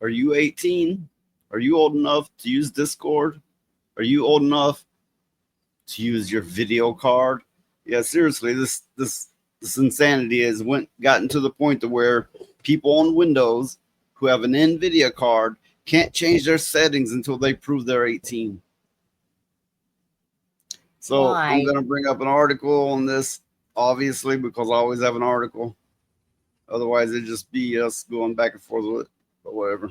Are you 18? Are you old enough to use Discord? Are you old enough to use your video card? Yeah, seriously, this insanity has gotten to the point to where people on Windows who have an NVIDIA card can't change their settings until they prove they're 18. So I'm Why? going to bring up an article on this, obviously, because I always have an article. Otherwise, it'd just be us going back and forth with it, but whatever.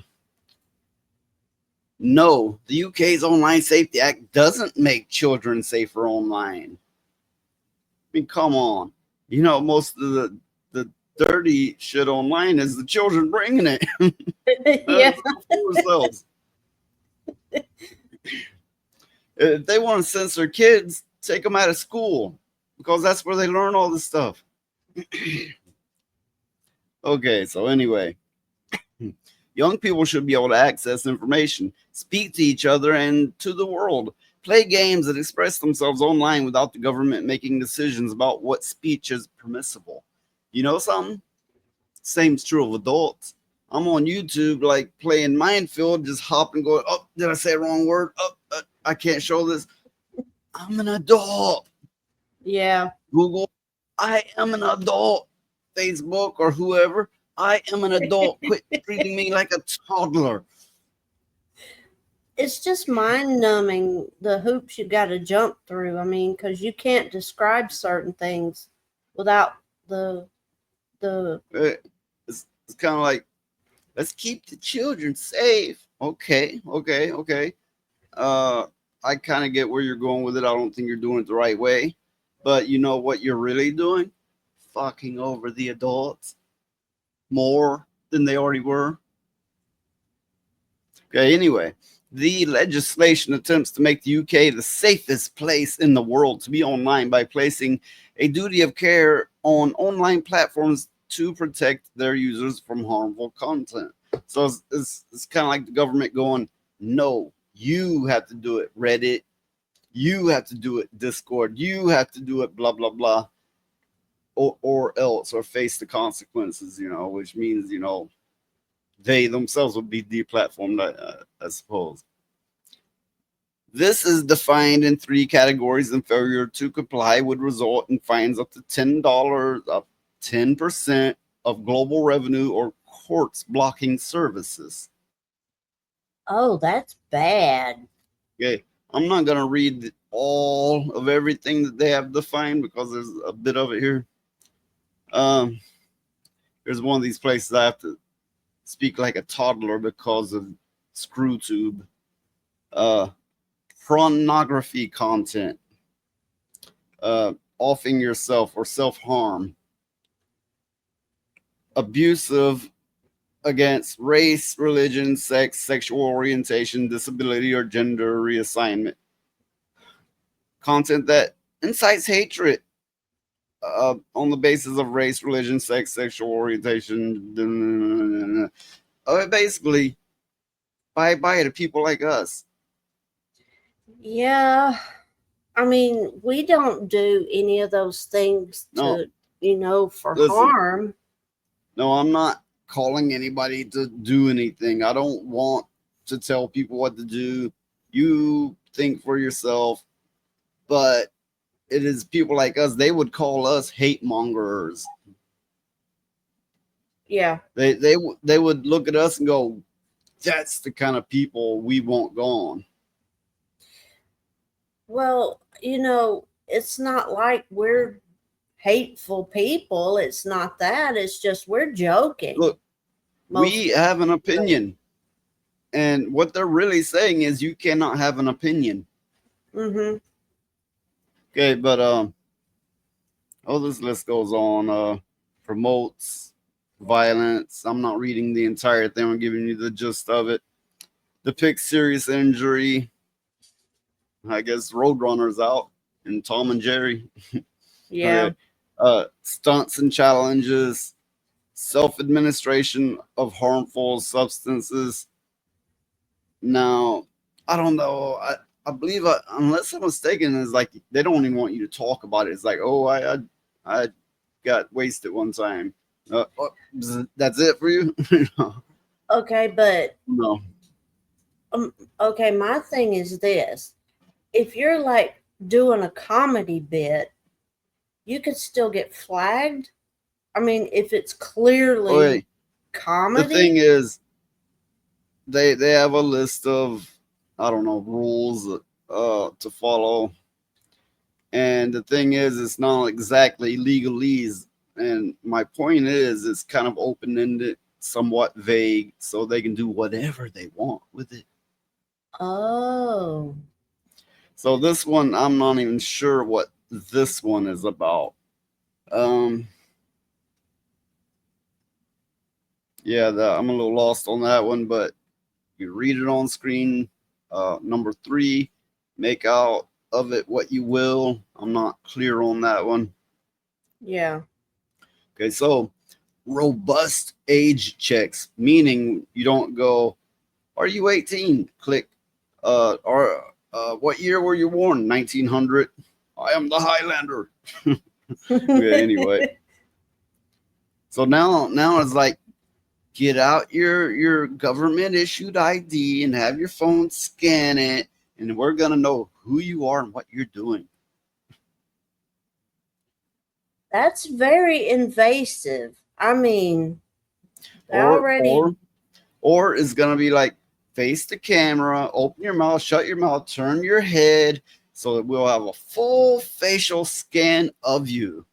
No, the UK's Online Safety Act doesn't make children safer online. I mean, come on. You know, most of the dirty shit online is the children bringing it. Yeah. Themselves. If they want to censor kids, take them out of school because that's where they learn all this stuff. Okay, so anyway, young people should be able to access information, speak to each other and to the world, play games and express themselves online without the government making decisions about what speech is permissible. You know something? Same's true of adults. I'm on YouTube, like playing Minefield, just hopping, going, oh, did I say a wrong word? Oh, I can't show this. I'm an adult. Yeah. Google, I am an adult. Facebook or whoever, I am an adult. Quit treating me like a toddler. It's just mind numbing the hoops you got to jump through. I mean, because you can't describe certain things without the. It's kind of like, let's keep the children safe. Okay. I kind of get where you're going with it. I don't think you're doing it the right way. But you know what you're really doing? Fucking over the adults more than they already were. Okay, anyway, the legislation attempts to make the UK the safest place in the world to be online by placing a duty of care on online platforms to protect their users from harmful content. So it's kind of like the government going, no, you have to do it, Reddit. You have to do it, Discord. You have to do it, blah, blah, blah. Or else, or face the consequences, which means, they themselves would be deplatformed, I suppose. This is defined in 3 categories, and failure to comply would result in fines up to $10, up 10% of global revenue, or courts blocking services. Oh, that's bad. Okay, I'm not going to read all of everything that they have defined because there's a bit of it here. There's one of these places I have to speak like a toddler because of ScrewTube. Pornography content, offing yourself or self-harm, abusive against race, religion, sex, sexual orientation, disability, or gender reassignment, content that incites hatred on the basis of race, religion, sex, sexual orientation. Basically, bye-bye to people like us. Yeah. I mean, we don't do any of those things to, for Listen, harm. No, I'm not calling anybody to do anything. I don't want to tell people what to do. You think for yourself. But it is people like us. They would call us hate mongers. Yeah. They would look at us and go, that's the kind of people we want gone. Well, it's not like we're hateful people. It's not that. It's just we're joking. Look, we have an opinion. And what they're really saying is you cannot have an opinion. Mm-hmm. Okay, but this list goes on. Promotes violence. I'm not reading the entire thing. I'm giving you the gist of it. Depicts serious injury. I guess Roadrunner's out and Tom and Jerry. Yeah. Okay. Stunts and challenges. Self-administration of harmful substances. Now, I don't know. I believe, unless I'm mistaken, is like they don't even want you to talk about it. It's like, oh, I got wasted one time. That's it for you. Okay, but No. okay, my thing is this. If you're like doing a comedy bit, you could still get flagged. I mean, if it's clearly Okay. The thing comedy. is, they have a list of, I don't know, rules to follow, and the thing is, it's not exactly legalese. And my point is, it's kind of open ended, somewhat vague, so they can do whatever they want with it. Oh, So this one, I'm not even sure what this one is about. Um, yeah, I'm a little lost on that one, but you read it on screen. Number three, make out of it what you will. I'm not clear on that one. yeah. Okay, so robust age checks, meaning you don't go, are you 18? Click, or what year were you born? 1900. I am the Highlander. Okay, anyway. So now it's like, get out your government issued ID and have your phone scan it, and we're gonna know who you are and what you're doing. That's very invasive. I mean, they Or already. or or it's gonna be like, face the camera, open your mouth, shut your mouth, turn your head, so that we'll have a full facial scan of you.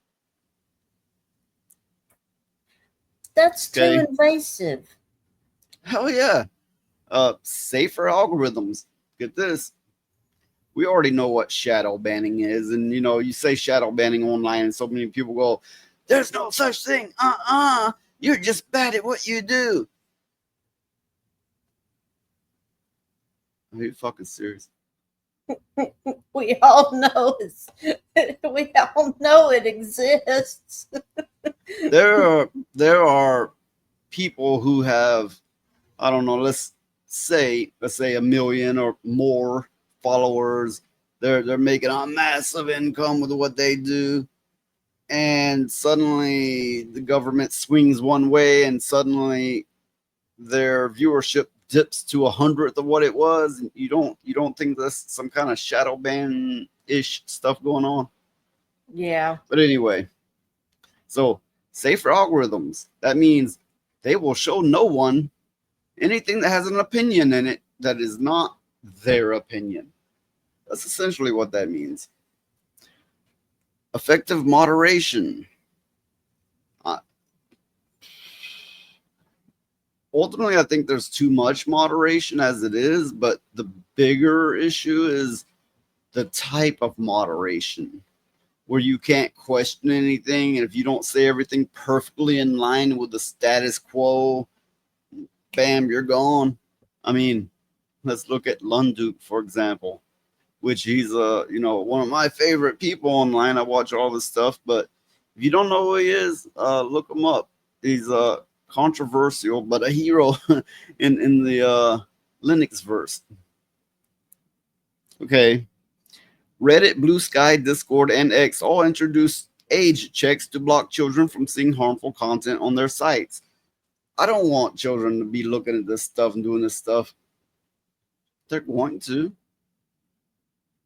That's too Okay. invasive. Hell yeah. Safer algorithms. Get this. We already know what shadow banning is, and you say shadow banning online, and so many people go, "There's no such thing." You're just bad at what you do. Are you fucking serious? We all know it's. We all know it exists. There are people who have, I don't know, let's say a million or more followers. They're making a massive income with what they do, and suddenly the government swings one way, and suddenly their viewership dips to a hundredth of what it was. And you don't think that's some kind of shadow ban ish stuff going on? Yeah, But anyway, so safer algorithms. That means they will show no one anything that has an opinion in it that is not their opinion. That's essentially what that means. Effective moderation. Uh, Ultimately, I think there's too much moderation as it is, but the bigger issue is the type of moderation where you can't question anything. And if you don't say everything perfectly in line with the status quo, bam, you're gone. I mean, let's look at Lunduke, for example, which he's one of my favorite people online. I watch all this stuff, but if you don't know who he is, look him up. He's controversial, but a hero in the Linux verse. Okay, Reddit, Blue Sky, Discord, and X all introduced age checks to block children from seeing harmful content on their sites. I don't want children to be looking at this stuff and doing this stuff. They're going to.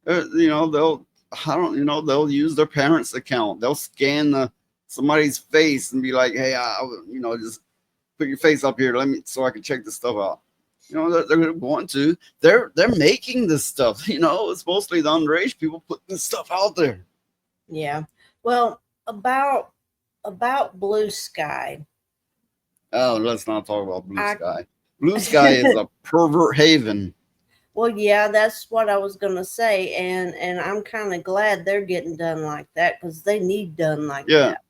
They'll, I don't, they'll use their parents' account. They'll scan somebody's face and be like, "Hey, just put your face up here, let me, so I can check this stuff out." They're going to. They're making this stuff. It's mostly the underage people putting this stuff out there. yeah. Well, about Blue Sky, Oh, let's not talk about Blue I. Sky. Blue Sky is a pervert haven. Well, yeah, that's what I was gonna say, and I'm kind of glad they're getting done like that because they need done like Yeah, that.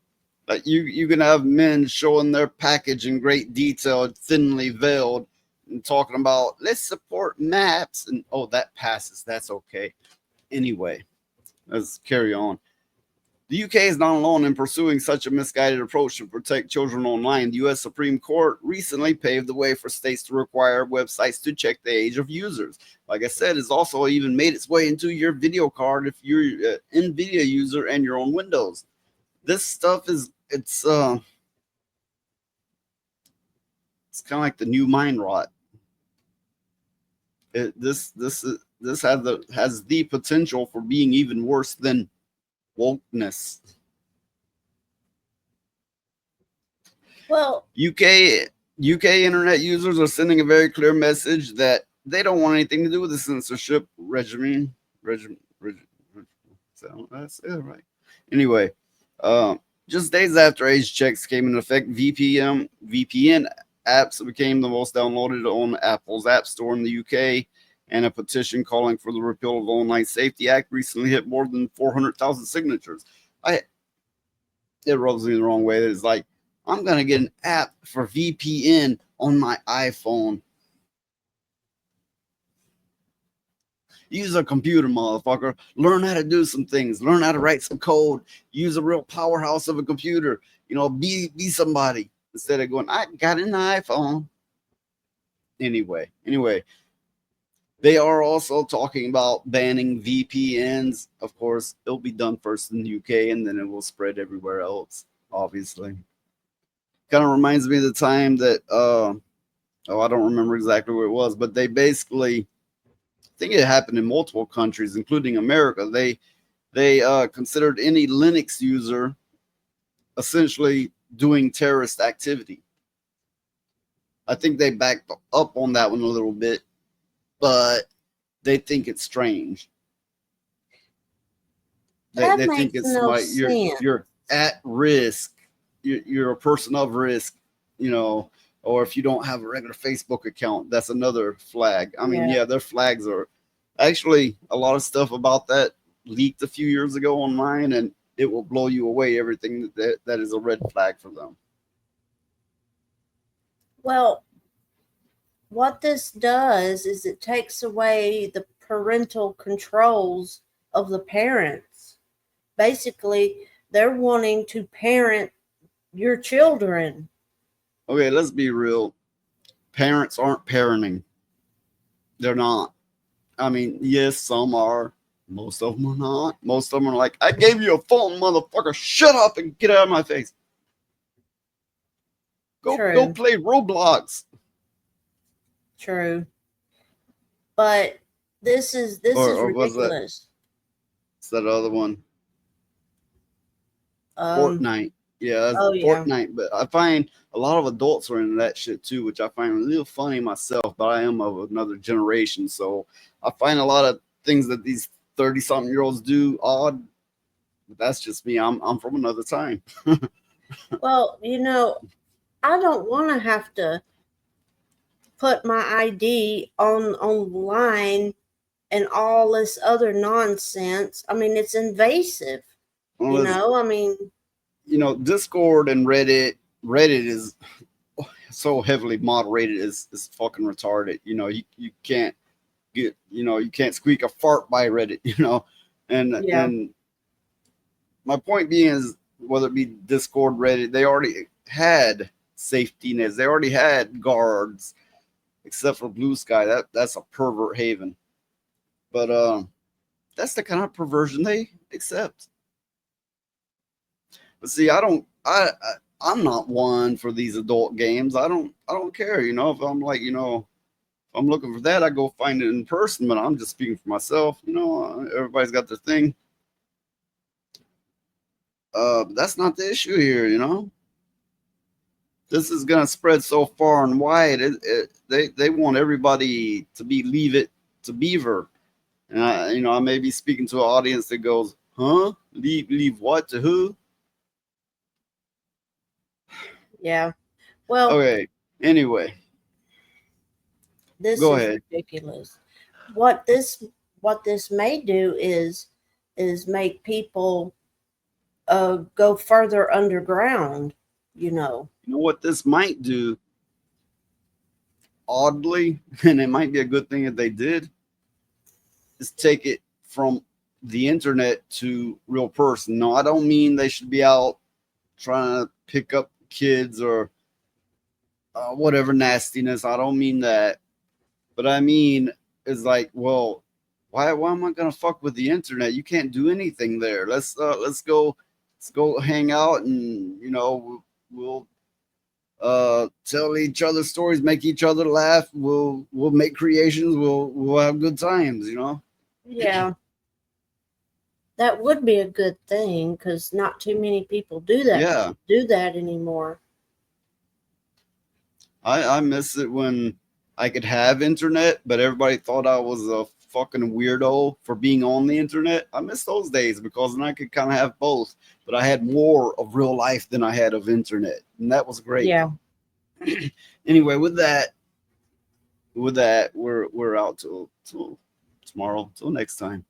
like you can have men showing their package in great detail, thinly veiled, and talking about, let's support maps, and oh, that passes, that's okay. Anyway, let's carry on. The UK is not alone in pursuing such a misguided approach to protect children online. The US Supreme Court recently paved the way for states to require websites to check the age of users. Like I said, it's also even made its way into your video card if you're an NVIDIA user and you're on Windows. This stuff is, it's It's kind of like the new mind rot. This has the potential for being even worse than wokeness. Well, UK internet users are sending a very clear message that they don't want anything to do with the censorship regime. So that's it, right? Anyway, just days after age checks came into effect, VPN apps became the most downloaded on Apple's App Store in the UK, and a petition calling for the repeal of the Online Safety Act recently hit more than 400,000 signatures. I It rubs me the wrong way. It's like I'm gonna get an app for VPN on my iPhone. Use a computer, motherfucker. Learn how to do some things. Learn how to write some code. Use a real powerhouse of a computer. Be somebody instead of going, I got an iPhone. Anyway, they are also talking about banning VPNs. Of course, it'll be done first in the UK and then it will spread everywhere else, obviously. Kind of reminds me of the time that, I don't remember exactly where it was, but they basically, I think it happened in multiple countries, including America. They considered any Linux user essentially doing terrorist activity. I think they backed up on that one a little bit, but they think it's strange. They, that they think makes it's no somebody sense. you're at risk. You're a person of risk, you know. Or if you don't have a regular Facebook account, that's another flag. I mean, Yeah. yeah, their flags are actually a lot of stuff about that leaked a few years ago online, and it will blow you away. Everything that is a red flag for them. Well, what this does is it takes away the parental controls of the parents. Basically, they're wanting to parent your children. Okay, let's be real. Parents aren't parenting. They're not. I mean, yes, some are. Most of them are not. Most of them are like, I gave you a phone, motherfucker. Shut up and get out of my face. Go True, play Roblox. true. But this is Or was that ridiculous. it's that other one? Um, Fortnite. Yeah, that's oh yeah, Fortnite. But I find a lot of adults are into that shit too, which I find a little funny myself. But I am of another generation, so I find a lot of things that these 30-something-year-olds do odd. But that's just me. I'm from another time. well, I don't want to have to put my ID on online and all this other nonsense. I mean, it's invasive. Unless I mean, Discord and Reddit is so heavily moderated is fucking retarded. You can't you can't squeak a fart by Reddit. and yeah, and my point being is whether it be Discord, Reddit, they already had safety nets. They already had guards, except for Blue Sky. That's a pervert haven. But that's the kind of perversion they accept. But see, I don't. I'm not one for these adult games. I don't care. If I'm like, if I'm looking for that, I go find it in person. But I'm just speaking for myself. Everybody's got their thing. But that's not the issue here. This is gonna spread so far and wide. They want everybody to be leave it to Beaver, and I may be speaking to an audience that goes, huh? Leave what to who? yeah. Well, Okay. Anyway, this go is ahead. ridiculous. What this what this may do is make people go further underground. You know. You know what this might do, oddly, and it might be a good thing if they did, is take it from the internet to real person. No, I don't mean they should be out trying to pick up kids or whatever nastiness. I don't mean that. But I mean, is like, well, why am I gonna fuck with the internet? You can't do anything there. Let's go hang out and we'll tell each other stories, make each other laugh. We'll make creations. We'll have good times. You know. Yeah, that would be a good thing because not too many people do that anymore. I miss it when I could have internet, but everybody thought I was a fucking weirdo for being on the internet. I miss those days because then I could kind of have both, but I had more of real life than I had of internet, and that was great. Yeah. Anyway, with that, we're out till tomorrow. Till next time.